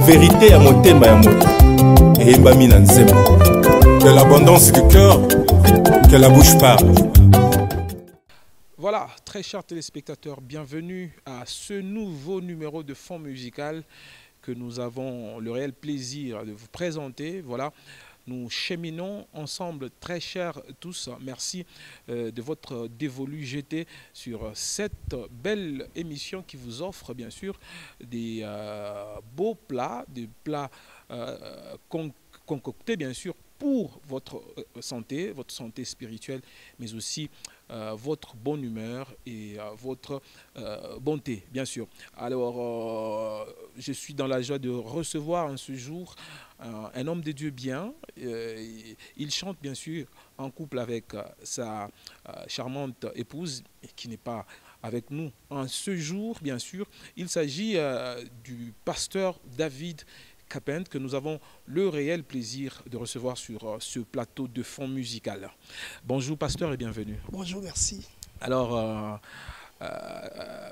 vérité ya motema ya moto eyembami na nzembo. De l'abondance du cœur que la bouche parle. Voilà, très chers téléspectateurs, bienvenue à ce nouveau numéro de Fond Musical que nous avons le réel plaisir de vous présenter. Voilà, nous cheminons ensemble, très chers tous. Merci de votre dévolu jeté sur cette belle émission qui vous offre bien sûr des beaux plats, des plats concoctés bien sûr pour votre santé spirituelle, mais aussi votre bonne humeur et votre bonté, bien sûr. Alors, je suis dans la joie de recevoir en ce jour un homme de Dieu bien. Il chante, bien sûr, en couple avec sa charmante épouse, qui n'est pas avec nous en ce jour, bien sûr. Il s'agit du pasteur David Capent, que nous avons le réel plaisir de recevoir sur ce plateau de Fond Musical. Bonjour pasteur et bienvenue. Bonjour, merci. Alors,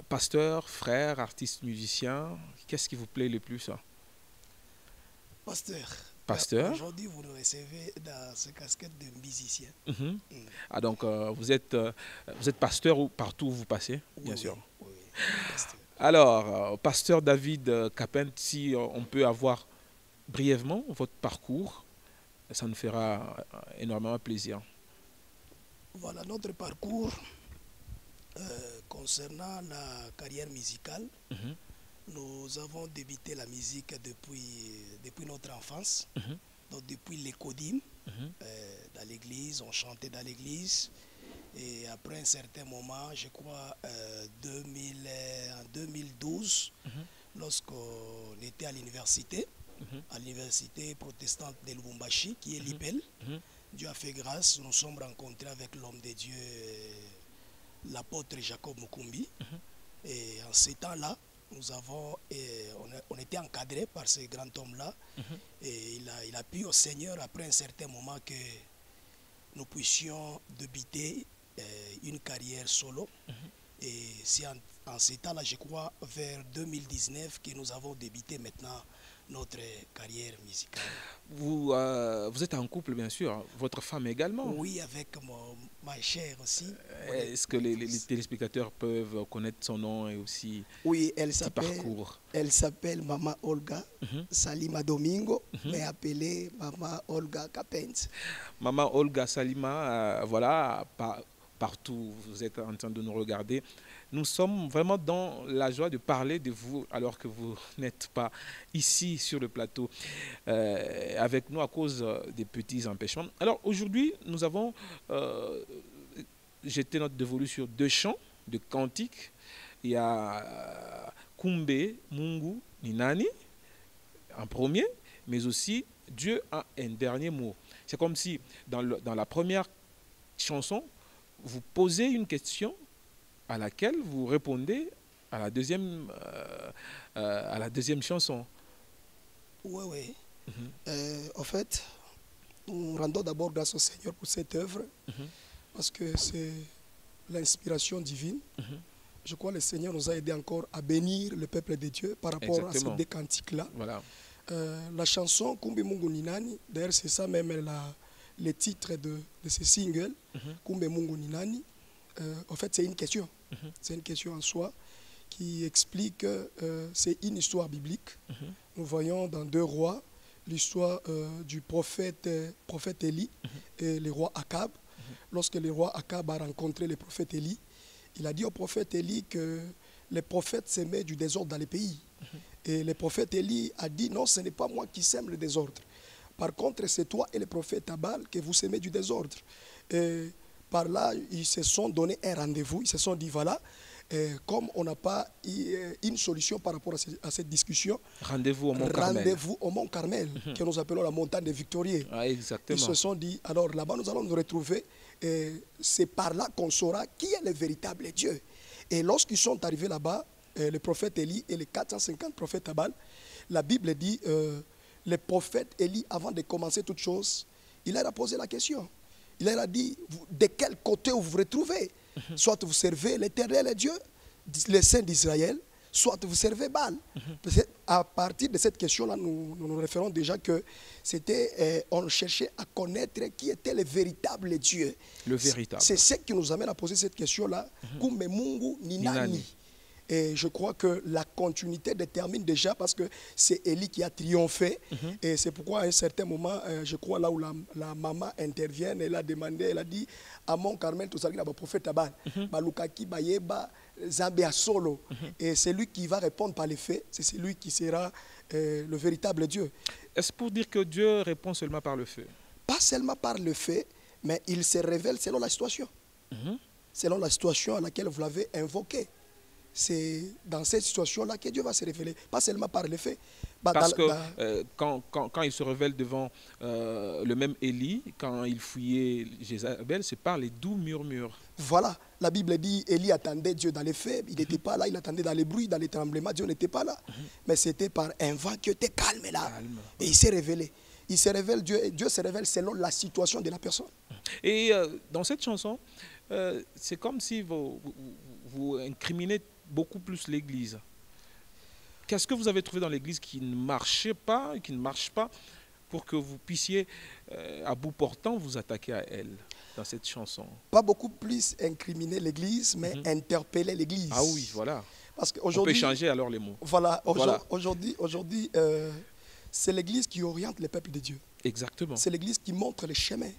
pasteur, frère, artiste, musicien, qu'est-ce qui vous plaît le plus? Pasteur. Pasteur. Aujourd'hui, vous nous recevez dans ce casquette de musicien. Ah, donc, vous êtes pasteur ou partout où vous passez, bien sûr. Oui, pasteur. Alors, pasteur David Capent, si on peut avoir brièvement votre parcours, ça nous fera énormément plaisir. Voilà notre parcours concernant la carrière musicale. Nous avons débuté la musique depuis notre enfance, donc depuis l'écodime, dans l'église, on chantait dans l'église. Et après un certain moment, je crois en 2012, lorsqu'on était à l'université protestante de Lubumbashi, qui est l'IPEL, Dieu a fait grâce, nous sommes rencontrés avec l'homme de Dieu, l'apôtre Jacob Mukumbi. Et en ces temps-là, on était encadrés par ce grand homme-là. Et il a pu au Seigneur, après un certain moment, que nous puissions débuter une carrière solo. Et c'est en ces temps-là, je crois, vers 2019, que nous avons débuté maintenant notre carrière musicale. Vous êtes en couple, bien sûr. Votre femme également? Oui, avec ma chère aussi. Est-ce que les téléspectateurs peuvent connaître son nom et aussi oui, parcours? Elle s'appelle Maman Olga Salima Domingo, mais appelée Maman Olga Capent. Maman Olga Salima, voilà, partout vous êtes en train de nous regarder. Nous sommes vraiment dans la joie de parler de vous alors que vous n'êtes pas ici sur le plateau avec nous à cause des petits empêchements. Alors aujourd'hui, nous avons jeté notre dévolu sur deux chants de cantiques. Il y a Kumbe Mungu Ninani en premier, mais aussi Dieu a un dernier mot. C'est comme si dans la première chanson, vous posez une question à laquelle vous répondez à la deuxième chanson. Oui. En fait, nous rendons d'abord grâce au Seigneur pour cette œuvre, parce que c'est l'inspiration divine. Je crois que le Seigneur nous a aidé encore à bénir le peuple de Dieu par rapport à ces deux cantiques-là. Voilà. La chanson Kumbe Mungu Ninani, d'ailleurs c'est ça même le titre de ce single, Kumbe Mungu Ninani. En fait, c'est une question. C'est une question en soi qui explique que c'est une histoire biblique. Nous voyons dans 2 Rois l'histoire du prophète Élie et le roi Akab. Lorsque le roi Akab a rencontré le prophète Élie, il a dit au prophète Élie que les prophètes sèment du désordre dans les pays. Et le prophète Élie a dit non, ce n'est pas moi qui sème le désordre. Par contre, c'est toi et le prophète Abal que vous semez du désordre. Et par là, ils se sont donné un rendez-vous. Ils se sont dit, voilà, comme on n'a pas une solution par rapport à cette discussion, rendez-vous au Mont Carmel. Rendez-vous au Mont Carmel, que nous appelons la montagne des Victorieux. Ah, exactement. Ils se sont dit, alors là-bas, nous allons nous retrouver. C'est par là qu'on saura qui est le véritable Dieu. Et lorsqu'ils sont arrivés là-bas, le prophète Élie et les 450 prophètes Abal, la Bible dit, le prophète Élie, avant de commencer toute chose, il leur a posé la question. Il leur a dit, de quel côté vous vous retrouvez? Soit vous servez l'Éternel Dieu, le Saint d'Israël, soit vous servez Baal. à partir de cette question-là, nous référons déjà que c'était, on cherchait à connaître qui était le véritable Dieu. Le véritable. C'est ce qui nous amène à poser cette question-là. Kumbe Mungu ni nani? Et je crois que la continuité détermine déjà parce que c'est Élie qui a triomphé. Et c'est pourquoi à un certain moment, je crois là où la maman intervient, elle a demandé, elle a dit à mon Carmel, tout ça, il y a un prophète Abal, Balukaki, Bayeba, Zambia Solo. Et c'est lui qui va répondre par les faits, c'est celui qui sera le véritable Dieu. Est-ce pour dire que Dieu répond seulement par le feu? Pas seulement par le fait, mais il se révèle selon la situation. Selon la situation à laquelle vous l'avez invoqué. C'est dans cette situation-là que Dieu va se révéler, pas seulement par les faits. Parce que quand il se révèle devant le même Élie, quand il fouillait Jézabel, c'est par les doux murmures. Voilà, la Bible dit Élie attendait Dieu dans les faits, il n'était pas là, il attendait dans les bruits, dans les tremblements, Dieu n'était pas là. Mais c'était par un vent qui était calme là. Et il s'est révélé. Il se révèle, Dieu se révèle selon la situation de la personne. Et dans cette chanson, c'est comme si vous incriminez beaucoup plus l'Église. Qu'est-ce que vous avez trouvé dans l'Église qui ne marchait pas, qui ne marche pas, pour que vous puissiez, à bout portant, vous attaquer à elle dans cette chanson? Pas beaucoup plus incriminer l'Église, mais interpeller l'Église. Ah oui, voilà. Parce on peut changer alors les mots. Voilà, aujourd'hui, c'est l'Église qui oriente les peuples de Dieu. Exactement. C'est l'Église qui montre les chemins.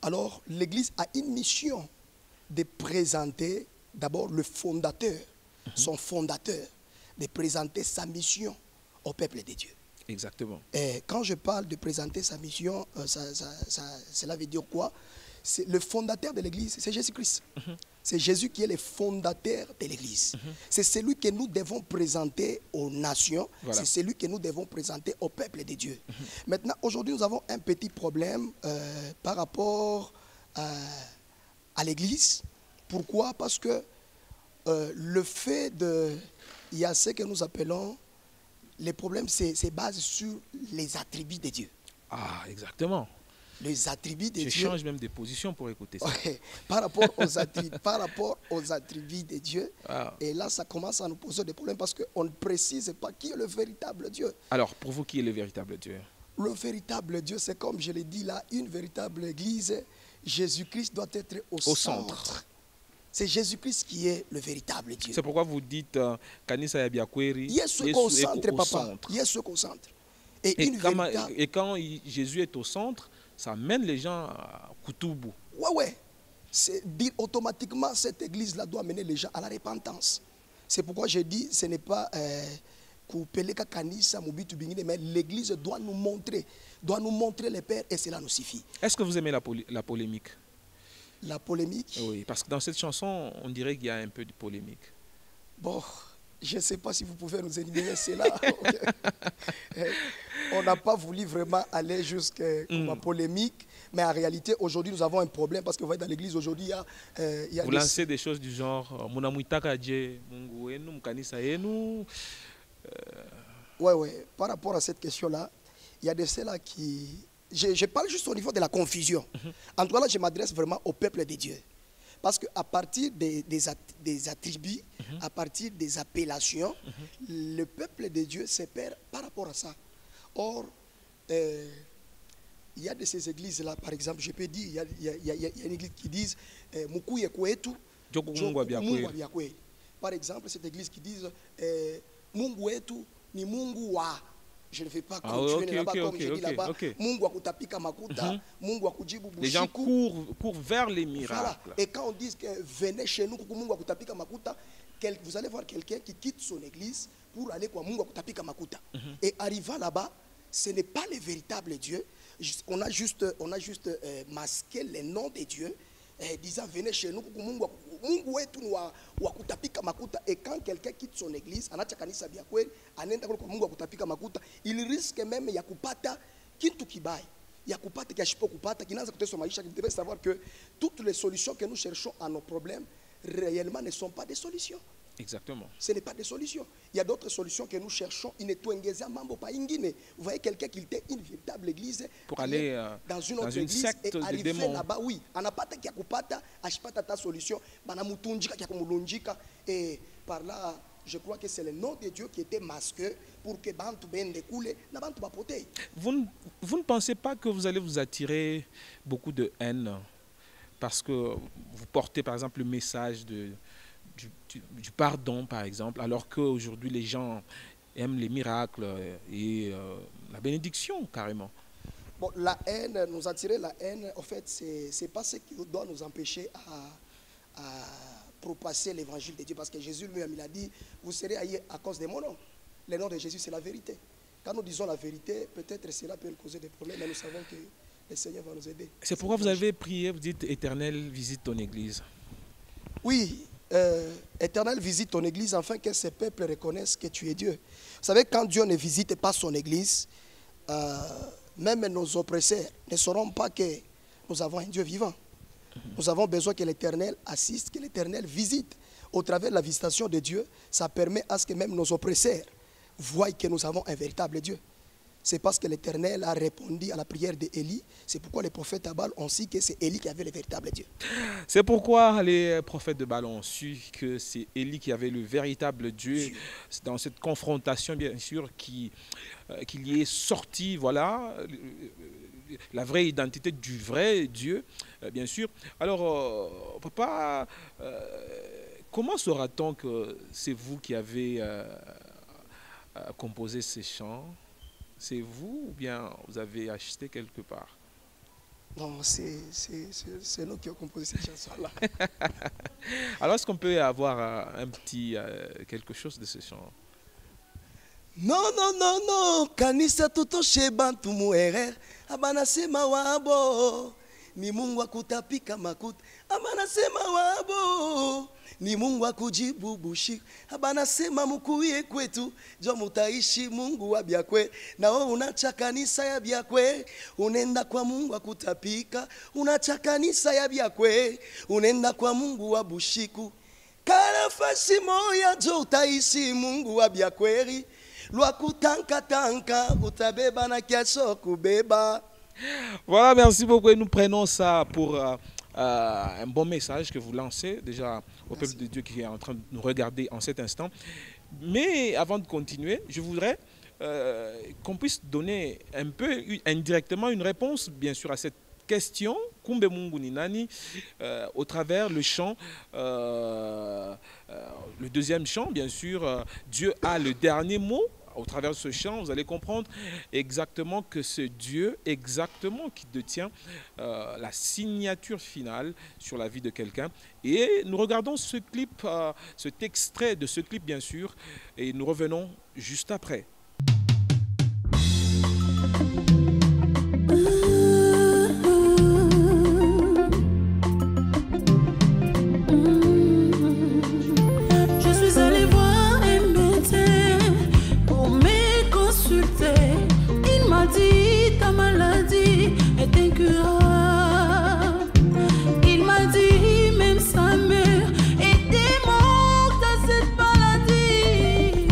Alors, l'Église a une mission de présenter d'abord le fondateur, son fondateur, de présenter sa mission au peuple de Dieu. Exactement. Et quand je parle de présenter sa mission, cela veut dire quoi? Le fondateur de l'Église, c'est Jésus-Christ. C'est Jésus qui est le fondateur de l'Église. C'est celui que nous devons présenter aux nations. Voilà. C'est celui que nous devons présenter au peuple de Dieu. Maintenant, aujourd'hui, nous avons un petit problème par rapport à l'Église. Pourquoi? Parce que le fait de... Il y a ce que nous appelons... Les problèmes, c'est basé sur les attributs de Dieu. Ah, exactement. Les attributs de Dieu... Je change même de position pour écouter ça. Ouais, par rapport aux attributs de Dieu. Ah. Et là, ça commence à nous poser des problèmes parce qu'on ne précise pas qui est le véritable Dieu. Alors, pour vous, qui est le véritable Dieu? Le véritable Dieu, c'est comme je l'ai dit là, une véritable église. Jésus-Christ doit être au centre. C'est Jésus-Christ qui est le véritable Dieu. C'est pourquoi vous dites Kanisa Yabiakweri. Yesu au centre, papa. Yesu au centre. Et quand Jésus est au centre, ça mène les gens à Kutubu. Ouais. C'est dire automatiquement cette église-là doit mener les gens à la repentance. C'est pourquoi j'ai dit ce n'est pas mais l'église doit nous montrer les pères et cela nous suffit. Est-ce que vous aimez la polémique? La polémique? Oui, parce que dans cette chanson, on dirait qu'il y a un peu de polémique. Bon, je ne sais pas si vous pouvez nous éliminer cela. On n'a pas voulu vraiment aller jusqu'à la polémique, mais en réalité, aujourd'hui, nous avons un problème parce que vous voyez, dans l'église, aujourd'hui, il y a vous lancez des choses du genre Ouais. Par rapport à cette question-là, il y a de ceux-là qui... Je parle juste au niveau de la confusion. En tout cas, là, je m'adresse vraiment au peuple de Dieu. Parce qu'à partir des attributs, à partir des appellations, le peuple de Dieu se perd par rapport à ça. Or, il y a de ces églises-là, par exemple, je peux dire, il y a une église qui dit Mukuye kwetu, par exemple, cette église qui dit Mungu wetu ni Mungu wa. Je ne vais pas continuer là-bas comme je dis là-bas. Mungu akutapika makuta, Mungu akujibu bushiku. Les gens courent vers les miracles. Voilà. Et quand on dit que venez chez nous, Mungu akutapika makuta, vous allez voir quelqu'un qui quitte son église pour aller quoi Mungu akutapika makuta. Et arrivant là-bas, ce n'est pas le véritable Dieu. On a juste masqué le nom de Dieu, disant venez chez nous, Mungu wetu wa kutapika makuta. Et quand quelqu'un quitte son église, il risque même ya kupata kintu kibai, ya kupata kashipo kupata kinaanza kuteswa maisha. Vous devez savoir que toutes les solutions que nous cherchons à nos problèmes réellement ne sont pas des solutions. Exactement. Ce n'est pas des solutions. Il y a d'autres solutions que nous cherchons. Vous voyez quelqu'un qui était une véritable église pour aller dans une autre église et arriver là-bas. Oui, on n'a pas de solution. Et par là, je crois que c'est le nom de Dieu qui était masqué pour que Bantu Ben découle, la Bantu va poter. Vous ne pensez pas que vous allez vous attirer beaucoup de haine parce que vous portez par exemple le message du pardon par exemple, alors qu'aujourd'hui les gens aiment les miracles et la bénédiction carrément. Bon, la haine, nous attirer la haine, en fait, c'est pas ce qui doit nous empêcher à propasser l'évangile de Dieu. Parce que Jésus lui-même, il a dit, vous serez haïs à cause de mon nom. Le nom de Jésus, c'est la vérité. Quand nous disons la vérité, peut-être cela peut nous causer des problèmes, mais nous savons que le Seigneur va nous aider. C'est pourquoi vous avez prié, vous dites, Éternel, visite ton Église. Oui, Éternel, visite ton Église afin que ce peuple reconnaisse que tu es Dieu. Vous savez, quand Dieu ne visite pas son Église, même nos oppresseurs ne sauront pas que nous avons un Dieu vivant. Nous avons besoin que l'Éternel assiste, que l'Éternel visite. Au travers de la visitation de Dieu, ça permet à ce que même nos oppresseurs voient que nous avons un véritable Dieu. C'est parce que l'Éternel a répondu à la prière d'Élie. C'est pourquoi les prophètes de Baal ont su que c'est Élie qui avait le véritable Dieu. C'est pourquoi les prophètes de Baal ont su que c'est Élie qui avait le véritable Dieu. C'est dans cette confrontation, bien sûr, qu'il y est sorti, voilà, la vraie identité du vrai Dieu, bien sûr. Alors, papa, comment saura-t-on que c'est vous qui avez composé ces chants? C'est vous ou bien vous avez acheté quelque part? Non, c'est nous qui avons composé cette chanson-là. Alors, est-ce qu'on peut avoir un petit quelque chose de ce chant? Non, non, non, non, kanisa tutoshe bantu muerer, abanasema wabo, ni Mungu akutapika makuta, abanasema wabo, ni Mungu akujibu bushi, abanasema mukuye kwetu, jo mutaishi Mungu wa byakwe, na wewe unacha kanisa ya byakwe, unenda kwa Mungu akutapika, unacha kanisa ya byakwe, unenda kwa Mungu wa bushiku, karafasi moya jo utaishi Mungu wa byakweri. Voilà, merci beaucoup. Et nous prenons ça pour un bon message que vous lancez déjà au peuple de Dieu qui est en train de nous regarder en cet instant. Mais avant de continuer, je voudrais qu'on puisse donner un peu indirectement une réponse, bien sûr, à cette question, Kumbe Mungu ni nani, au travers le chant, le deuxième chant, bien sûr, Dieu a le dernier mot. Au travers de ce chant, vous allez comprendre exactement que c'est Dieu exactement qui détient la signature finale sur la vie de quelqu'un. Et nous regardons ce clip, cet extrait de ce clip bien sûr, et nous revenons juste après. Il m'a dit même sa mère était morte à cette maladie.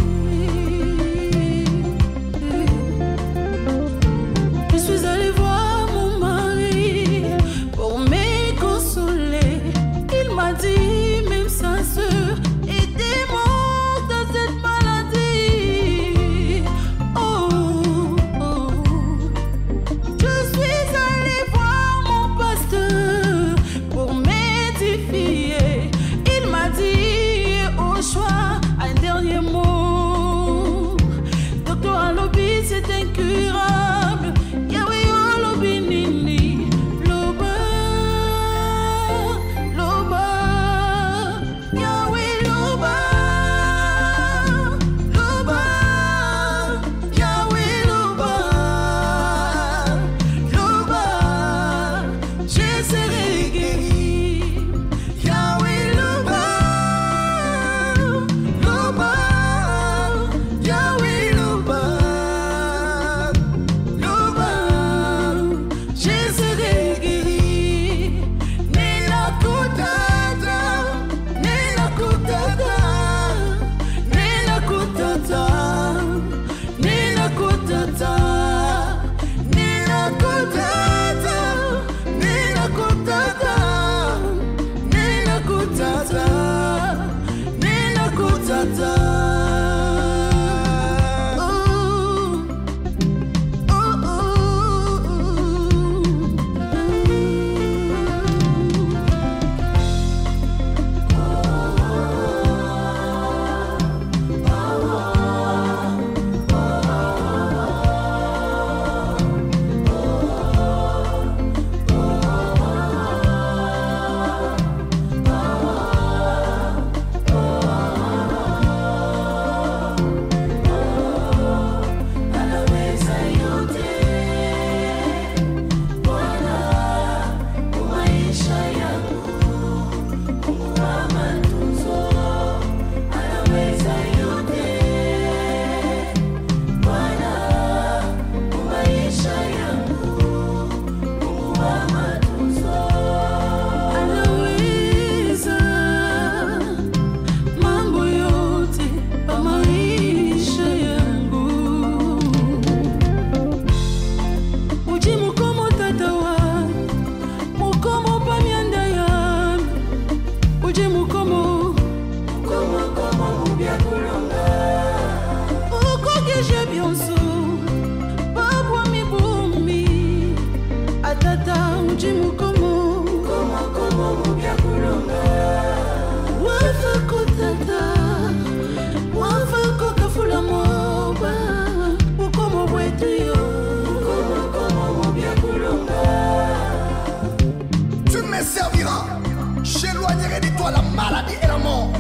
médicament.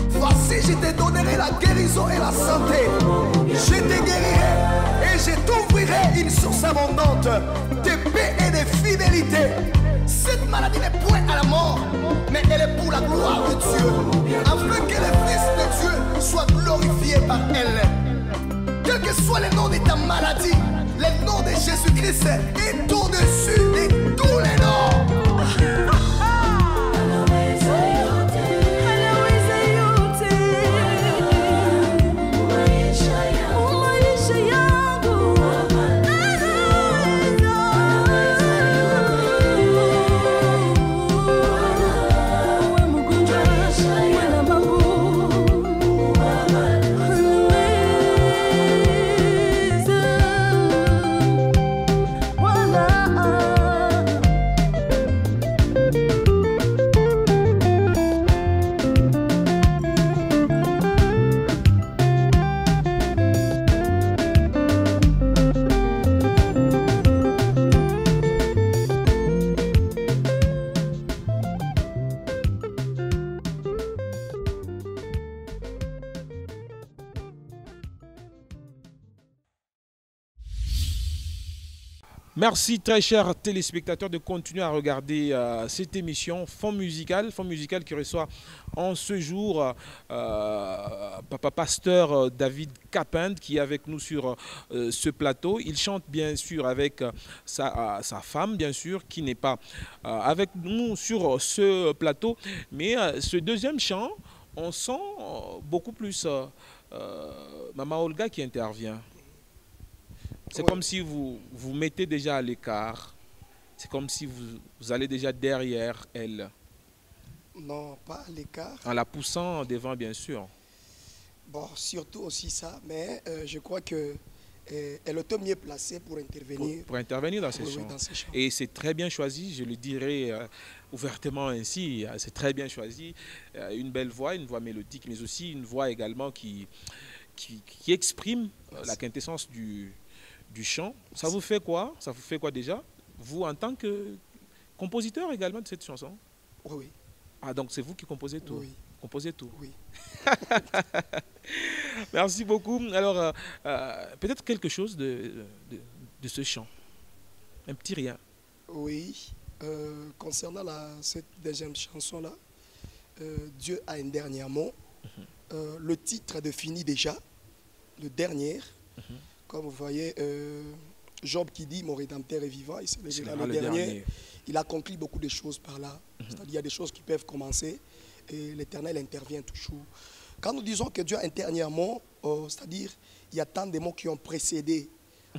Voici, je te donnerai la guérison et la santé. Je te guérirai et je t'ouvrirai une source abondante de paix et de fidélité. Cette maladie n'est point à la mort, mais elle est pour la gloire de Dieu, afin que le Fils de Dieu soit glorifié par elle. Quel que soit le nom de ta maladie, le nom de Jésus-Christ est au-dessus de tous les noms. Merci très chers téléspectateurs de continuer à regarder cette émission Fond Musical qui reçoit en ce jour Papa Pasteur David Capend qui est avec nous sur ce plateau. Il chante bien sûr avec sa femme bien sûr qui n'est pas avec nous sur ce plateau, mais ce deuxième chant on sent beaucoup plus Maman Olga qui intervient. C'est comme si vous vous mettez déjà à l'écart. C'est comme si vous allez déjà derrière elle. Non, pas à l'écart. En la poussant devant, bien sûr. Bon, surtout aussi ça, mais je crois qu'elle est mieux placée pour intervenir. Pour intervenir dans ces oui, chants. dans ces chants. Et c'est très bien choisi, je le dirais ouvertement ainsi. C'est très bien choisi. Une belle voix, une voix mélodique, mais aussi une voix également qui exprime la quintessence du chant. Ça vous fait quoi? Ça vous fait quoi déjà? Vous, en tant que compositeur également de cette chanson? Oui. Ah, donc c'est vous qui composez tout? Oui. Composez tout? Oui. Merci beaucoup. Alors, peut-être quelque chose de ce chant? Un petit rien? Oui. Concernant cette deuxième chanson-là, Dieu a un dernier mot. Le titre définit déjà le dernier. Comme vous voyez, Job qui dit « Mon Rédempteur est vivant », et c'est le dernier. Il a conclu beaucoup de choses par là. C'est-à-dire qu'il y a des choses qui peuvent commencer et l'Éternel intervient toujours. Quand nous disons que Dieu a un dernier mot, c'est-à-dire il y a tant de mots qui ont précédé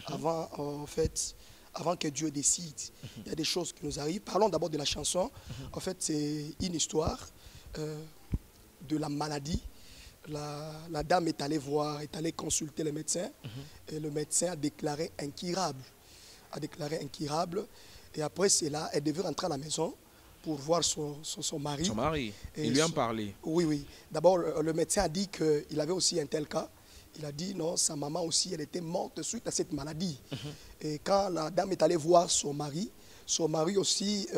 avant, en fait, avant que Dieu décide. Il y a des choses qui nous arrivent. Parlons d'abord de la chanson. En fait, c'est une histoire de la maladie. La dame est allée consulter le médecin et le médecin a déclaré incurable. Et après cela, elle devait rentrer à la maison pour voir son mari. Son mari, il lui en parlait. Oui, oui. D'abord, le médecin a dit qu'il avait aussi un tel cas. Il a dit non, sa maman aussi, elle était morte suite à cette maladie. Et quand la dame est allée voir son mari aussi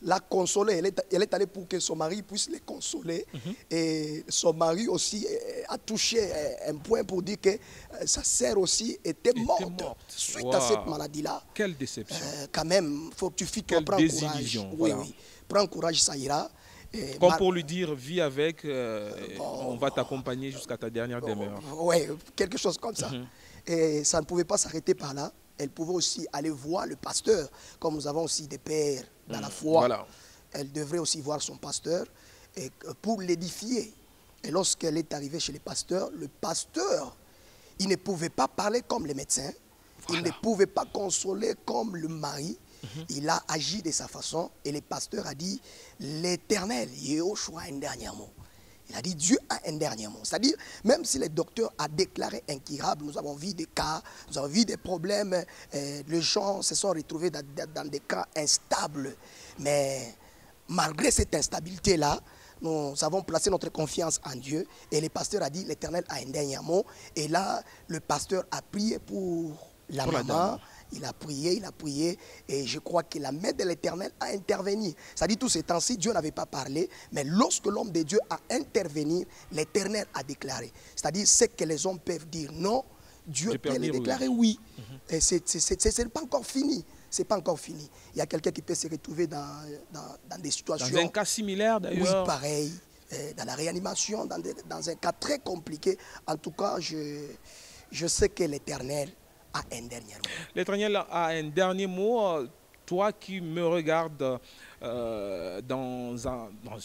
l'a consolée. Elle est allée pour que son mari puisse les consoler. Et son mari aussi a touché un point pour dire que sa sœur aussi était morte suite à cette maladie-là. Quelle déception. Quand même, faut que tu fies, toi, prends courage. Oui, oui. Prends courage, ça ira. Comme pour lui dire, vis avec, on va t'accompagner jusqu'à ta dernière demeure. Oui, quelque chose comme ça. Et ça ne pouvait pas s'arrêter par là. Elle pouvait aussi aller voir le pasteur, comme nous avons aussi des pères dans la foi. Voilà. Elle devrait aussi voir son pasteur pour l'édifier. Et lorsqu'elle est arrivée chez le pasteur, il ne pouvait pas parler comme le médecin, il ne pouvait pas consoler comme le mari. Il a agi de sa façon et le pasteur a dit, l'Éternel, Yehoshua, un dernier mot. Il a dit, Dieu a un dernier mot. C'est-à-dire, même si le docteur a déclaré incurable, nous avons vu des cas, nous avons vu des problèmes, les gens se sont retrouvés dans des cas instables. Mais malgré cette instabilité-là, nous avons placé notre confiance en Dieu et le pasteur a dit, l'Éternel a un dernier mot. Et là, le pasteur a prié pour la maman il a prié, et je crois que la main de l'Éternel a intervenu. Ça dit, tous ces temps-ci, Dieu n'avait pas parlé, mais lorsque l'homme de Dieu a intervenu, l'Éternel a déclaré. C'est-à-dire, ce que les hommes peuvent dire non, Dieu peut les déclarer oui. Et ce n'est pas encore fini. C'est pas encore fini. Il y a quelqu'un qui peut se retrouver dans des situations... Dans un cas similaire d'ailleurs. Oui, pareil. Dans la réanimation, dans un cas très compliqué. En tout cas, je sais que l'Éternel a un dernier mot. L'Éternel a un dernier mot. Toi qui me regardes dans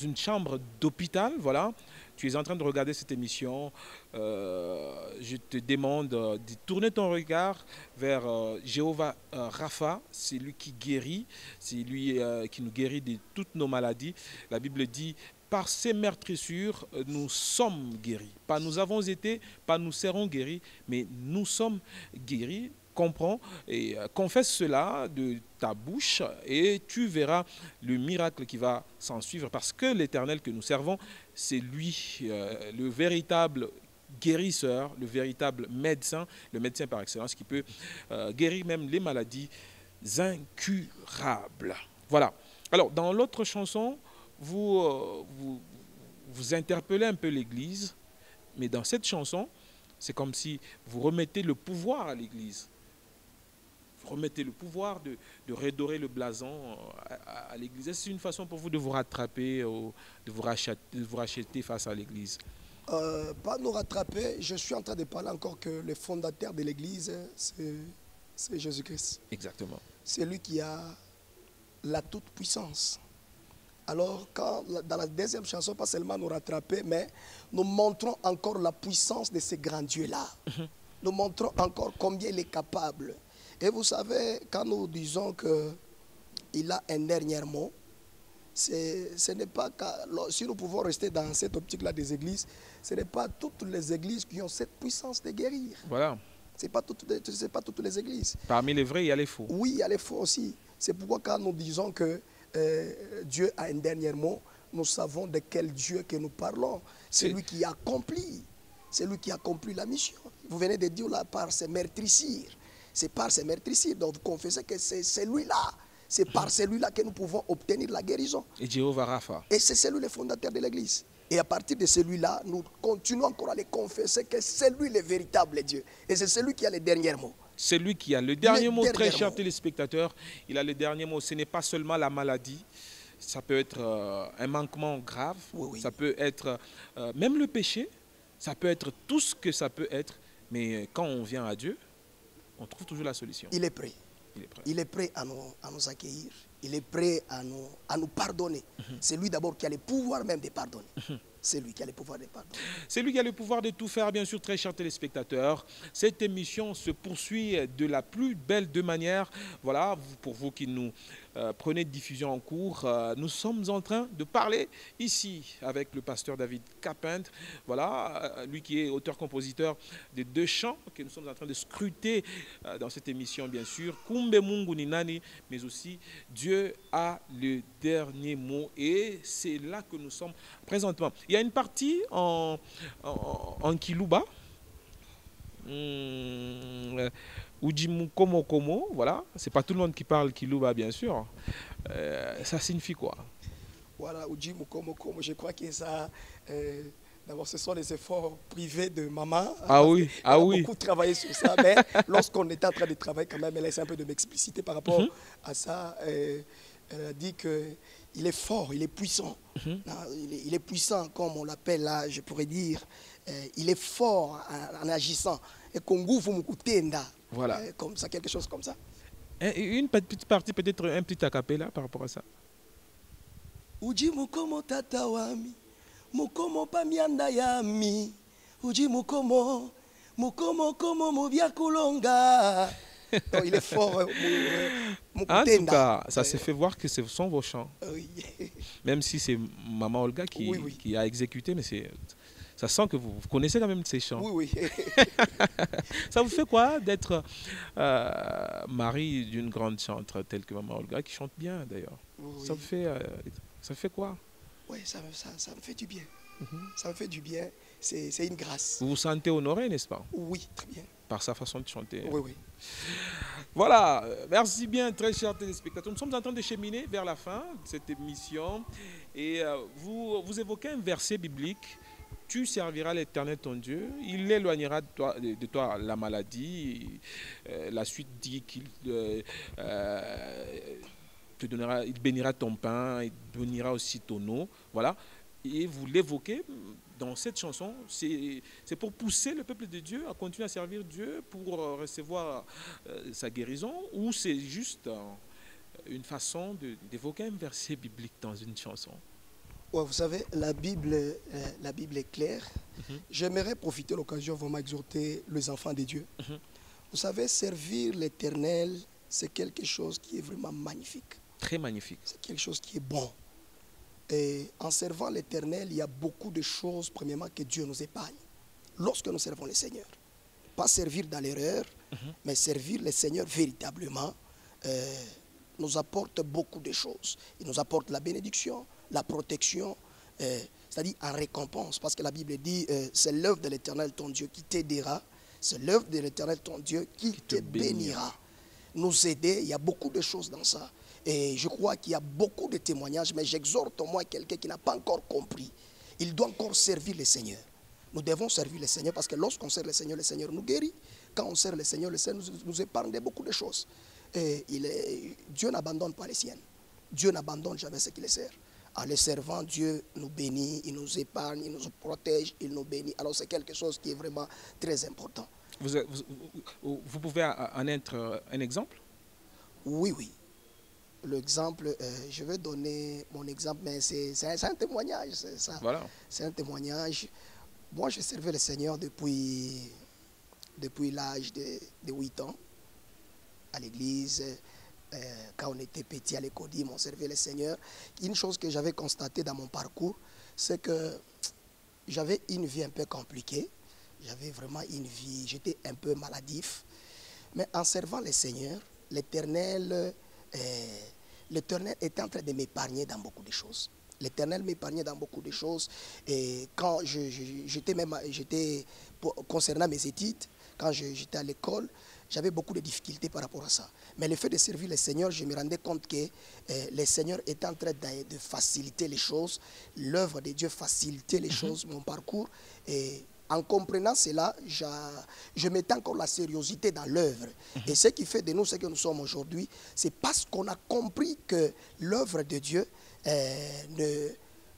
une chambre d'hôpital, voilà, tu es en train de regarder cette émission, je te demande de tourner ton regard vers Jéhovah Rapha, c'est lui qui guérit, c'est lui qui nous guérit de toutes nos maladies. La Bible dit, par ses meurtrissures, nous sommes guéris. Pas nous avons été, pas nous serons guéris, mais nous sommes guéris. Comprends et confesse cela de ta bouche et tu verras le miracle qui va s'en suivre, parce que l'Éternel que nous servons, c'est lui le véritable guérisseur, le véritable médecin, le médecin par excellence qui peut guérir même les maladies incurables. Voilà. Alors, dans l'autre chanson, vous interpellez un peu l'Église, mais dans cette chanson, c'est comme si vous remettez le pouvoir à l'Église. Remettez le pouvoir de redorer le blason à l'Église. C'est une façon pour vous de vous rattraper, de vous racheter face à l'Église? Pas nous rattraper. Je suis en train de parler encore que le fondateur de l'Église, c'est Jésus-Christ. Exactement. C'est lui qui a la toute-puissance. Alors, dans la deuxième chanson, pas seulement nous rattraper, mais nous montrons encore la puissance de ce grand Dieu-là. Nous montrons encore combien il est capable. Et vous savez, quand nous disons qu'il a un dernier mot, ce n'est pas si nous pouvons rester dans cette optique-là des églises, ce n'est pas toutes les églises qui ont cette puissance de guérir. Voilà. Ce n'est pas toutes les églises. Parmi les vrais, il y a les faux. Oui, il y a les faux aussi. C'est pourquoi quand nous disons que Dieu a un dernier mot, nous savons de quel Dieu que nous parlons. C'est lui qui accomplit. C'est lui qui accomplit la mission. Vous venez de dire là, par ses meurtrissures. C'est par ces meurtrissures. Donc vous confessez que c'est celui-là. C'est par celui-là que nous pouvons obtenir la guérison. Et Jéhovah Rapha. Et c'est celui le fondateur de l'Église. Et à partir de celui-là, nous continuons encore à le confesser que c'est lui le véritable Dieu. Et c'est celui qui a le dernier mot. C'est lui qui a le dernier mot, très chers téléspectateurs. Il a le dernier mot. Ce n'est pas seulement la maladie. Ça peut être un manquement grave. Oui, oui. Ça peut être même le péché. Ça peut être tout ce que ça peut être. Mais quand on vient à Dieu, on trouve toujours la solution. Il est prêt. Il est prêt à nous accueillir. Il est prêt à nous pardonner. C'est lui d'abord qui a le pouvoir même de pardonner. C'est lui qui a le pouvoir de pardonner. C'est lui qui a le pouvoir de tout faire, bien sûr, très chers téléspectateurs. Cette émission se poursuit de la plus belle de manières. Voilà, pour vous qui nous prenez diffusion en cours, nous sommes en train de parler ici avec le pasteur David Capintre. Voilà, lui qui est auteur-compositeur de 2 chants que nous sommes en train de scruter dans cette émission, bien sûr. Kumbe Mungu ni nani, mais aussi Dieu a le dernier mot. Et c'est là que nous sommes présentement. Il y a une partie en Kiluba. Ujimu Komo, voilà. C'est pas tout le monde qui parle Kiluba, bien sûr. Ça signifie quoi? Voilà, Ujimu Komo, je crois que ça... D'abord, ce sont les efforts privés de maman. Ah oui, ah oui. Beaucoup travaillé sur ça, mais lorsqu'on était en train de travailler, quand même, elle essaie un peu de m'expliciter par rapport à ça. Elle a dit qu'il est fort, il est puissant. Il est puissant, comme on l'appelle là, je pourrais dire. Il est fort en agissant. Et Kongu Fumukutenda. Voilà. Comme ça, quelque chose comme ça. Une petite partie, peut-être un petit acapella par rapport à ça. Uji mukomo tata wami, mukomo pamianda yami. Uji mukomo komo mubia kulonga. Donc, il est fort. En tout cas, ça se fait voir que ce sont vos chants. Oui. Même si c'est Maman Olga qui a exécuté, mais ça sent que vous connaissez quand même ces chants. Oui, oui. Ça vous fait quoi d'être mari d'une grande chanteuse telle que Maman Olga, qui chante bien d'ailleurs? Oui. Ça vous fait quoi? Oui, ça me fait du bien. Ça me fait du bien. C'est une grâce. Vous vous sentez honoré, n'est-ce pas? Oui, très bien. Par sa façon de chanter. Oui, oui. Voilà, merci bien, très chers téléspectateurs. Nous sommes en train de cheminer vers la fin de cette émission et vous évoquez un verset biblique. Tu serviras l'Éternel ton Dieu, il éloignera de toi la maladie. La suite dit qu'il te donnera, il bénira ton pain, il bénira aussi ton eau. Voilà. Et vous l'évoquez dans cette chanson, c'est pour pousser le peuple de Dieu à continuer à servir Dieu pour recevoir sa guérison, ou c'est juste une façon d'évoquer un verset biblique dans une chanson? Ouais, vous savez, la Bible est claire. J'aimerais profiter de l'occasion vraiment exhorter les enfants de Dieu. Vous savez, servir l'Éternel, c'est quelque chose qui est vraiment magnifique. Très magnifique. C'est quelque chose qui est bon. Et en servant l'Éternel, il y a beaucoup de choses, premièrement, que Dieu nous épargne. Lorsque nous servons le Seigneur. Pas servir dans l'erreur, mais servir le Seigneur véritablement nous apporte beaucoup de choses. Il nous apporte la bénédiction, la protection, c'est-à-dire en récompense. Parce que la Bible dit, c'est l'œuvre de l'Éternel ton Dieu qui t'aidera. C'est l'œuvre de l'Éternel ton Dieu qui te bénira. Nous aider, il y a beaucoup de choses dans ça. Et je crois qu'il y a beaucoup de témoignages, mais j'exhorte au moins quelqu'un qui n'a pas encore compris. Il doit encore servir le Seigneur. Nous devons servir le Seigneur parce que lorsqu'on sert le Seigneur nous guérit. Quand on sert le Seigneur nous épargne de beaucoup de choses. Et Dieu n'abandonne pas les siennes. Dieu n'abandonne jamais ceux qui les servent. En les servant, Dieu nous bénit, il nous épargne, il nous protège, il nous bénit. Alors c'est quelque chose qui est vraiment très important. Vous pouvez en être un exemple? Oui, oui. L'exemple, je vais donner mon exemple, mais c'est un témoignage, c'est ça. Voilà. C'est un témoignage. Moi, je servais le Seigneur depuis l'âge de 8 ans à l'église. Quand on était petit à l'école, on servait le Seigneur. Une chose que j'avais constatée dans mon parcours, c'est que j'avais une vie un peu compliquée. J'avais vraiment une vie, j'étais un peu maladif. Mais en servant le Seigneur, l'Éternel était en train de m'épargner dans beaucoup de choses. L'Éternel m'épargnait dans beaucoup de choses. Et quand j'étais concernant mes études, quand j'étais à l'école, j'avais beaucoup de difficultés par rapport à ça. Mais le fait de servir le Seigneur, je me rendais compte que le Seigneur était en train de faciliter les choses. L'œuvre de Dieu facilitait les choses, mon parcours. Et en comprenant cela, je mettais encore la sérieuxité dans l'œuvre. Et ce qui fait de nous ce que nous sommes aujourd'hui, c'est parce qu'on a compris que l'œuvre de Dieu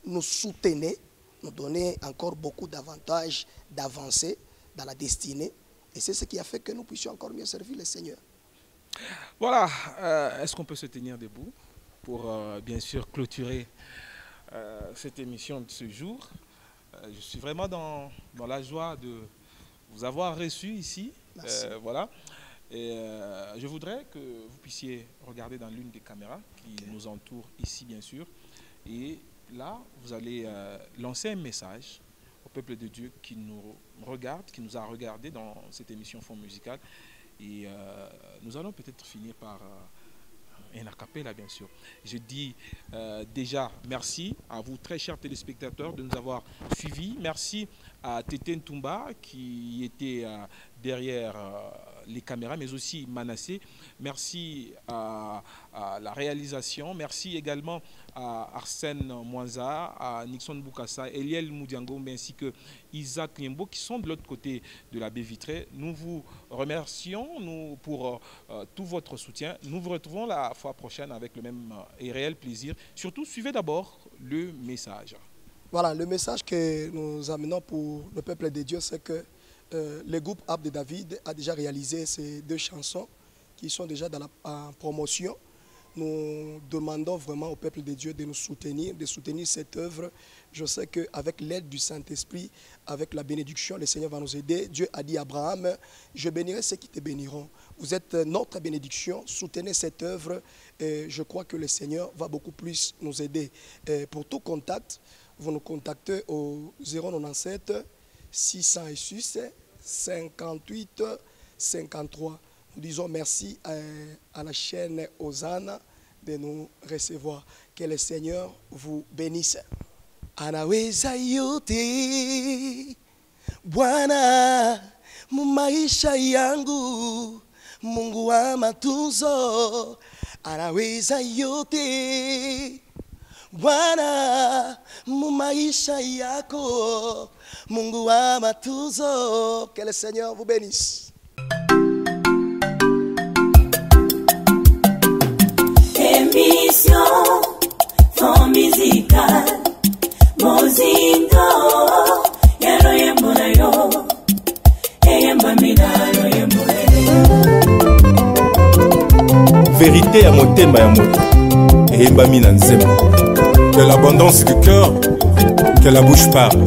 nous soutenait, nous donnait encore beaucoup d'avantages d'avancer dans la destinée. Et c'est ce qui a fait que nous puissions encore mieux servir le Seigneur. Voilà. Est-ce qu'on peut se tenir debout pour bien sûr clôturer cette émission de ce jour? Je suis vraiment dans la joie de vous avoir reçu ici. Voilà. Et je voudrais que vous puissiez regarder dans l'une des caméras qui nous entourent ici, bien sûr. Et là, vous allez lancer un message au peuple de Dieu qui nous regarde, qui nous a regardé dans cette émission Fond Musical. Et nous allons peut-être finir par un a cappella, bien sûr. Je dis déjà merci à vous, très chers téléspectateurs, de nous avoir suivis. Merci à Tété Ntoumba qui était derrière les caméras, mais aussi Manassé. Merci à la réalisation. Merci également à Arsène Mwanza, à Nixon Boukassa, Eliel Moudiangombe ainsi que Isaac Niembo qui sont de l'autre côté de la baie vitrée. Nous vous remercions pour tout votre soutien. Nous vous retrouvons la fois prochaine avec le même et réel plaisir. Surtout, suivez d'abord le message. Voilà, le message que nous amenons pour le peuple de Dieu, c'est que le groupe App de David a déjà réalisé ces 2 chansons qui sont déjà en promotion. Nous demandons vraiment au peuple de Dieu de nous soutenir, de soutenir cette œuvre. Je sais qu'avec l'aide du Saint-Esprit, avec la bénédiction, le Seigneur va nous aider. Dieu a dit à Abraham, je bénirai ceux qui te béniront. Vous êtes notre bénédiction, soutenez cette œuvre et je crois que le Seigneur va beaucoup plus nous aider. Et pour tout contact, vous nous contactez au 097 606 58 53. Nous disons merci à la chaîne Hosanna de nous recevoir. Que le Seigneur vous bénisse. Anaweza yote Bwana mu maisha yangu Mungu wa matunzo anaweza yote. Bwana mu maisha yako, Mungu wa matunzo. Que le Seigneur vous bénisse. Émission fond musicale Mozindo yaro yembona yo eyemba midalo yembona. Vérité ya motema ya moto eyembami na nzembo. De l'abondance du cœur que la bouche parle.